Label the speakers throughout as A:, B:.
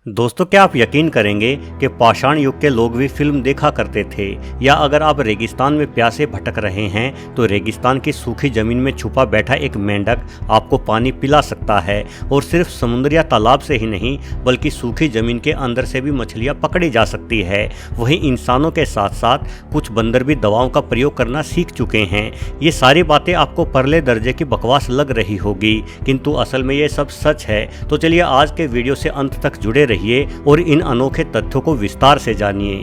A: दोस्तों, क्या आप यकीन करेंगे कि पाषाण युग के लोग भी फिल्म देखा करते थे। या अगर आप रेगिस्तान में प्यासे भटक रहे हैं तो रेगिस्तान की सूखी जमीन में छुपा बैठा एक मेंढक आपको पानी पिला सकता है। और सिर्फ समुद्र या तालाब से ही नहीं बल्कि सूखी जमीन के अंदर से भी मछलियाँ पकड़ी जा सकती है। वहीं इंसानों के साथ साथ कुछ बंदर भी दवाओं का प्रयोग करना सीख चुके हैं। ये सारी बातें आपको परले दर्जे की बकवास लग रही होगी, किंतु असल में ये सब सच है। तो चलिए आज के वीडियो से अंत तक जुड़े रहिए और इन अनोखे तथ्यों को विस्तार से जानिए।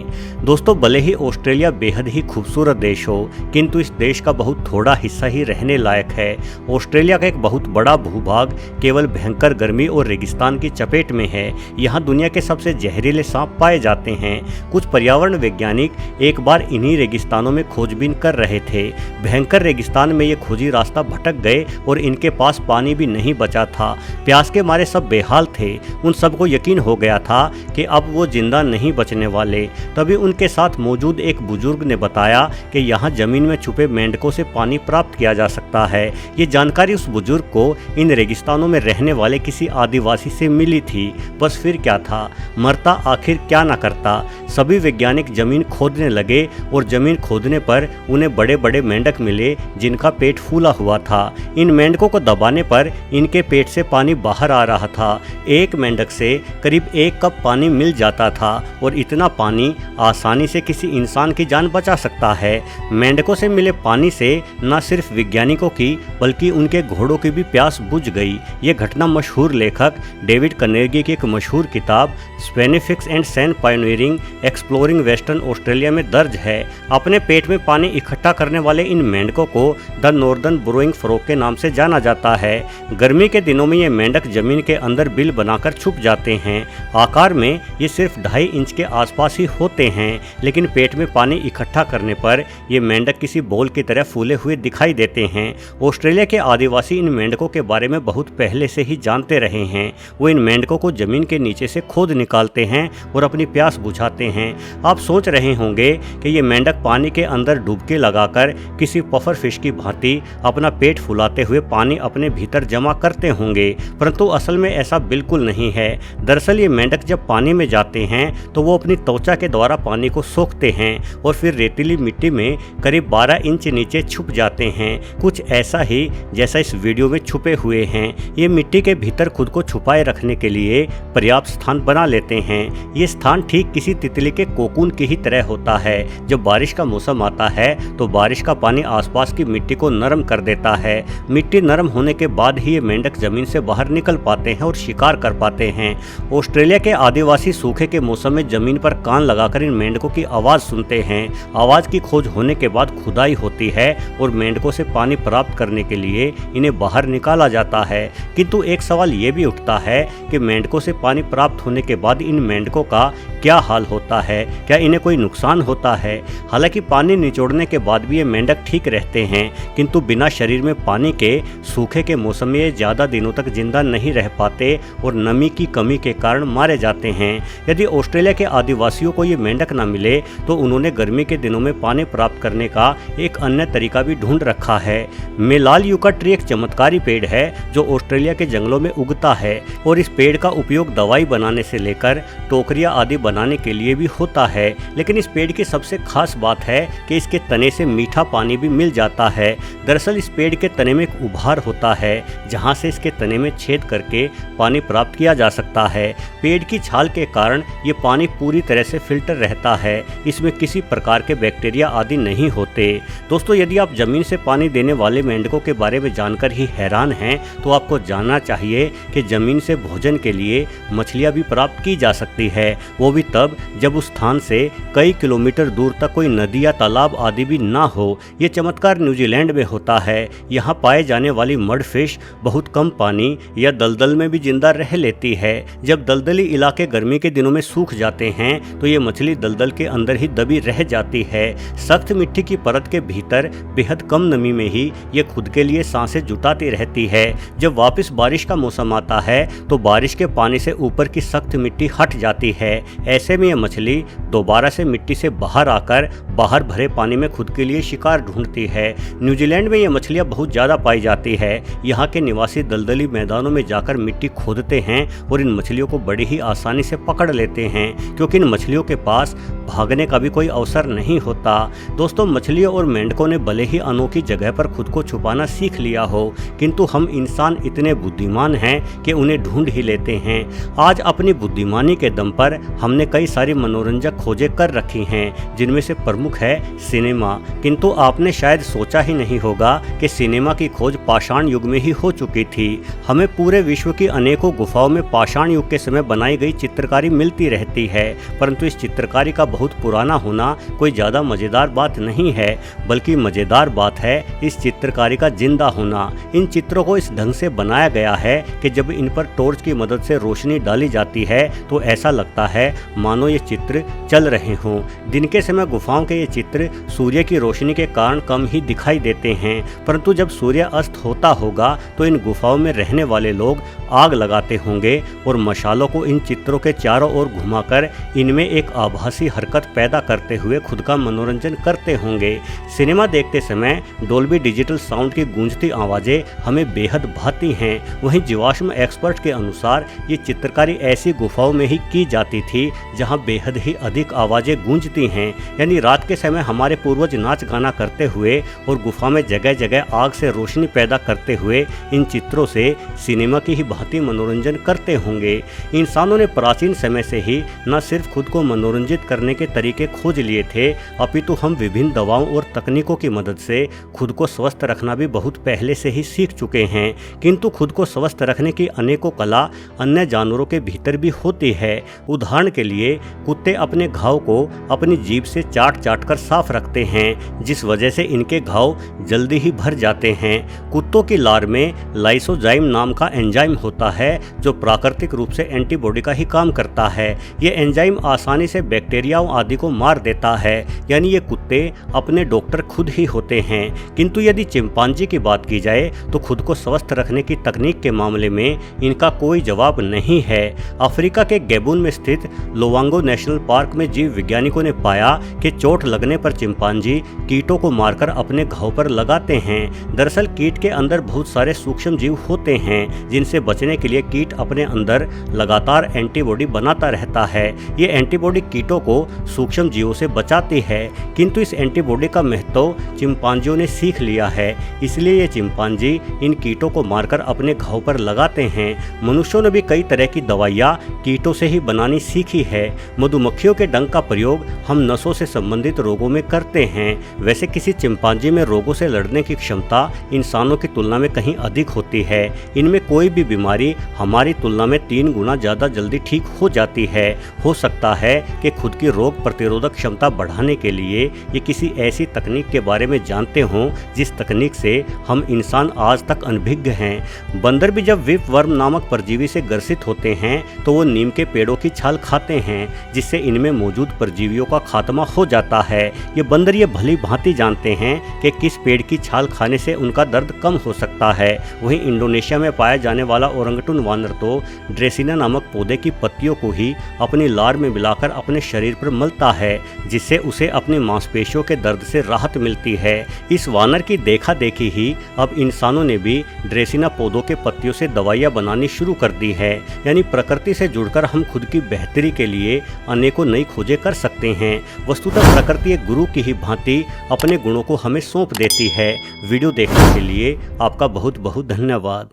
A: दोस्तों, भले ही ऑस्ट्रेलिया बेहद ही खूबसूरत देश हो, किंतु इस देश का बहुत थोड़ा हिस्सा ही रहने लायक है। ऑस्ट्रेलिया का एक बहुत बड़ा भूभाग केवल भयंकर गर्मी और रेगिस्तान की चपेट में है। यहाँ दुनिया के सबसे जहरीले सांप पाए जाते हैं। कुछ पर्यावरण वैज्ञानिक एक बार इन्हीं रेगिस्तानों में खोजबीन कर रहे थे। भयंकर रेगिस्तान में ये खोजी रास्ता भटक गए और इनके पास पानी भी नहीं बचा था। प्यास के मारे सब बेहाल थे। उन सबको यकीन हो गया था कि अब वो जिंदा नहीं बचने वाले। तभी उनके साथ मौजूद एक बुजुर्ग ने बताया कि यहाँ जमीन में छुपे मेंढकों से पानी प्राप्त किया जा सकता है। ये जानकारी उस बुजुर्ग को इन रेगिस्तानों में रहने वाले किसी आदिवासी से मिली थी। बस फिर क्या था, मरता आखिर क्या ना करता। सभी वैज्ञानिक जमीन खोदने लगे और जमीन खोदने पर उन्हें बड़े बड़े मेंढक मिले जिनका पेट फूला हुआ था। इन मेंढकों को दबाने पर इनके पेट से पानी बाहर आ रहा था। एक मेंढक से करीब 1 कप पानी मिल जाता था और इतना पानी आसानी से किसी इंसान की जान बचा सकता है। मेंढकों से मिले पानी से न सिर्फ वैज्ञानिकों की बल्कि उनके घोड़ों की भी प्यास बुझ गई। ये घटना मशहूर लेखक डेविड कार्नेगी की एक मशहूर किताब spinifex and sand pioneering exploring western Australia में दर्ज है। अपने पेट में पानी इकट्ठा करने वाले इन मेंढकों को द नॉर्दर्न बुरोइंग फ्रॉग के नाम से जाना जाता है। गर्मी के दिनों में ये मेंढक जमीन के अंदर बिल बनाकर छुप जाते हैं। आकार में ये सिर्फ 2.5 इंच के आसपास ही होते हैं, लेकिन पेट में पानी इकट्ठा करने पर ये मेंढक किसी बॉल की तरह फूले हुए दिखाई देते हैं। ऑस्ट्रेलिया के आदिवासी इन मेंढकों के बारे में बहुत पहले से ही जानते रहे हैं। वो इन मेंढकों को जमीन के नीचे से खोद निकालते हैं और अपनी प्यास बुझाते हैं। आप सोच रहे होंगे कि ये मेंढक पानी के अंदर डुबकी लगाकर किसी पफर फिश की भांति अपना पेट फुलाते हुए पानी अपने भीतर जमा करते होंगे, परंतु असल में ऐसा बिल्कुल नहीं है। दरअसल ये मेंढक जब पानी में जाते हैं तो वो अपनी त्वचा के द्वारा पानी को सोखते हैं और फिर रेतीली मिट्टी में करीब 12 इंच नीचे छुप जाते हैं। कुछ ऐसा ही जैसा इस वीडियो में छुपे हुए हैं। ये मिट्टी के भीतर खुद को छुपाए रखने के लिए पर्याप्त स्थान बना लेते हैं। ये स्थान ठीक किसी तितली के कोकून की ही तरह होता है। जब बारिश का मौसम आता है तो बारिश का पानी आसपास की मिट्टी को नरम कर देता है। मिट्टी नरम होने के बाद ही ये मेंढक जमीन से बाहर निकल पाते हैं और शिकार कर पाते हैं। ऑस्ट्रेलिया के आदिवासी सूखे के मौसम में जमीन पर कान लगाकर इन मेंढकों की आवाज़ सुनते हैं। आवाज़ की खोज होने के बाद खुदाई होती है और मेंढकों से पानी प्राप्त करने के लिए इन्हें बाहर निकाला जाता है। किंतु एक सवाल ये भी उठता है कि मेंढकों से पानी प्राप्त होने के बाद इन मेंढकों का क्या हाल होता है, क्या इन्हें कोई नुकसान होता है। हालांकि पानी निचोड़ने के बाद भी ये मेंढक ठीक रहते हैं, किंतु बिना शरीर में पानी के सूखे के मौसम में ये ज़्यादा दिनों तक जिंदा नहीं रह पाते और नमी की कमी के कारण मारे जाते हैं। यदि ऑस्ट्रेलिया के आदिवासियों को ये मेंढक न मिले तो उन्होंने गर्मी के दिनों में पानी प्राप्त करने का एक अन्य तरीका भी ढूंढ रखा है। मेलाल यूका ट्री एक चमत्कारी पेड़ है जो ऑस्ट्रेलिया के जंगलों में उगता है और इस पेड़ का उपयोग दवाई बनाने से लेकर टोकरियां आदि बनाने के लिए भी होता है। लेकिन इस पेड़ की सबसे खास बात है कि इसके तने से मीठा पानी भी मिल जाता है। दरअसल इस पेड़ के तने में एक उभार होता है जहाँ से इसके तने में छेद करके पानी प्राप्त किया जा सकता है। पेड़ की छाल के कारण ये पानी पूरी तरह से फिल्टर रहता है। इसमें किसी प्रकार के बैक्टीरिया आदि नहीं होते। दोस्तों, यदि आप जमीन से पानी देने वाले मेंढकों के बारे में जानकर ही हैरान हैं तो आपको जानना चाहिए कि जमीन से भोजन के लिए मछलियां भी प्राप्त की जा सकती है, वो भी तब जब उस स्थान से कई किलोमीटर दूर तक कोई नदी या तालाब आदि भी ना हो। ये चमत्कार न्यूजीलैंड में होता है। यहाँ पाए जाने वाली मड फिश बहुत कम पानी या दलदल में भी जिंदा रह लेती है। जब दलदली इलाके गर्मी के दिनों में सूख जाते हैं तो ये मछली दलदल के अंदर ही दबी रह जाती है। सख्त मिट्टी की परत के भीतर बेहद कम नमी में ही ये खुद के लिए सांसें जुटाती रहती है। जब वापस बारिश का मौसम आता है तो बारिश के पानी से ऊपर की सख्त मिट्टी हट जाती है। ऐसे में ये मछली दोबारा से मिट्टी से बाहर आकर बाहर भरे पानी में खुद के लिए शिकार ढूंढती है। न्यूजीलैंड में ये मछलियाँ बहुत ज़्यादा पाई जाती है। यहाँ के निवासी दलदली मैदानों में जाकर मिट्टी खोदते हैं और इन मछलियों को बड़ी ही आसानी से पकड़ लेते हैं, क्योंकि इन मछलियों के पास भागने का भी कोई अवसर नहीं होता। दोस्तों, मछलियों और मेंढकों ने भले ही अनोखी जगह पर खुद को छुपाना सीख लिया हो, किंतु हम इंसान इतने बुद्धिमान हैं कि उन्हें ढूंढ ही लेते हैं। आज अपनी बुद्धिमानी के दम पर हमने कई सारी मनोरंजक खोजें कर रखी हैं, जिनमें से प्रमुख है सिनेमा। किंतु आपने शायद सोचा ही नहीं होगा कि सिनेमा की खोज पाषाण युग में ही हो चुकी थी। हमें पूरे विश्व की अनेकों गुफाओं में पाषाण युग के समय बनाई गई चित्रकारी मिलती रहती है, परंतु इस चित्रकारी का बहुत पुराना होना कोई ज़्यादा मज़ेदार बात नहीं है, बल्कि मज़ेदार बात है इस चित्रकारी का जिंदा होना। इन चित्रों को इस ढंग से बनाया गया है कि जब इन पर टॉर्च की मदद से रोशनी डाली जाती है तो ऐसा लगता है मानो ये चित्र चल रहे हों। दिन के समय गुफाओं के ये चित्र सूर्य की रोशनी के कारण कम ही दिखाई देते हैं, परंतु जब सूर्य अस्त होता होगा तो इन गुफाओं में रहने वाले लोग आग लगाते होंगे और मशालों को इन चित्रों के चारों ओर घुमाकर इनमें एक आभासी हरकत पैदा करते हुए खुद का मनोरंजन करते होंगे। सिनेमा देखते समय डोल्बी डिजिटल साउंड की गूंजती आवाज़ें हमें बेहद भाती हैं। वहीं जीवाश्म एक्सपर्ट के अनुसार ये चित्रकारी ऐसी गुफाओं में ही की जाती थी जहां बेहद ही अधिक आवाज़ें गूंजती हैं, यानी रात के समय हमारे पूर्वज नाच गाना करते हुए और गुफा में जगह जगह आग से रोशनी पैदा करते हुए इन चित्रों से सिनेमा की ही भांति मनोरंजन करते होंगे। इंसानों ने प्राचीन समय से ही न सिर्फ खुद को मनोरंजित करने के तरीके खोज लिए थे, अपितु हम विभिन्न दवाओं और तकनीकों की मदद से खुद को स्वस्थ रखना भी बहुत पहले से ही सीख चुके हैं। किंतु खुद को स्वस्थ रखने की अनेकों कला अन्य जानवरों के भीतर भी होती है। उदाहरण के लिए कुत्ते अपने घाव को अपनी जीभ से चाट चाट कर साफ रखते हैं, जिस वजह से इनके घाव जल्दी ही भर जाते हैं। कुत्तों की लार में लाइसोजाइम नाम का एंजाइम होता है जो प्राकृतिक रूप से एंटीबॉडी का ही काम करता है। ये एंजाइम आसानी से बैक्टीरियाओं आदि को मार देता है, यानी ये कुत्ते अपने डॉक्टर खुद ही होते हैं। किंतु यदि चिंपांजी की बात की जाए तो खुद को स्वस्थ रखने की तकनीक के मामले में इनका कोई जवाब नहीं है। अफ्रीका के गैबून में स्थित लोवांगो नेशनल पार्क में जीव वैज्ञानिकों ने पाया कि चोट लगने पर चिंपांजी कीटों को मारकर अपने घाव पर लगाते हैं। दरअसल कीट के अंदर बहुत सारे सूक्ष्म जीव होते हैं, जिनसे बचने के लिए कीट अपने अंदर लगातार एंटीबॉडी बनाता रहता है। ये एंटीबॉडी कीटों को सूक्ष्म जीवों से बचाती है, किंतु इस एंटीबॉडी का महत्व चिंपांजियों ने सीख लिया है, इसलिए ये चिंपांजी इन कीटों को मारकर अपने घाव पर लगाते हैं। मनुष्यों ने भी कई तरह की दवाइयाँ कीटों से ही बनानी सीखी है। मधुमक्खियों के डंक का प्रयोग हम नसों से संबंधित रोगों में करते हैं। वैसे किसी चिंपांजी में रोगों से लड़ने की क्षमता इंसानों की तुलना में कहीं अधिक होती है। इनमें कोई भी बीमारी हमारी तुलना में 3 गुना ज़्यादा जल्दी ठीक हो जाती है। हो सकता है कि खुद की रोग प्रतिरोधक क्षमता बढ़ाने के लिए ये किसी ऐसी तकनीक के बारे में जानते हों जिस तकनीक से हम इंसान आज तक अनभिज्ञ हैं। बंदर भी जब विपवर्म नामक परजीवी से ग्रसित होते हैं तो वो नीम के पेड़ों की छाल खाते हैं, जिससे इनमें मौजूद परजीवियों का खात्मा हो जाता है। ये बंदर ये भली भांति जानते हैं कि किस पेड़ की छाल खाने से उनका दर्द कम हो सकता है। वहीं इंडोनेशिया में पाया जाने वाला ओरंगटून वानर तो ड्रेसिना नामक पौधे की पत्तियों को ही अपनी लार में मिलाकर अपने शरीर पर मलता है, जिससे उसे अपनी मांसपेशियों के दर्द से राहत मिलती है। इस वानर की देखा देखी ही अब इंसानों ने भी ड्रेसिना पौधों के पत्तियों से दवाइयाँ बनानी शुरू कर दी है। यानी प्रकृति से जुड़कर हम खुद की बेहतरी के लिए अनेकों नई खोजें कर सकते हैं। वस्तुतः प्रकृति एक गुरु की ही भांति अपने गुणों को हमें सौंप देती है। वीडियो देखने के लिए आपका बहुत बहुत धन्यवाद।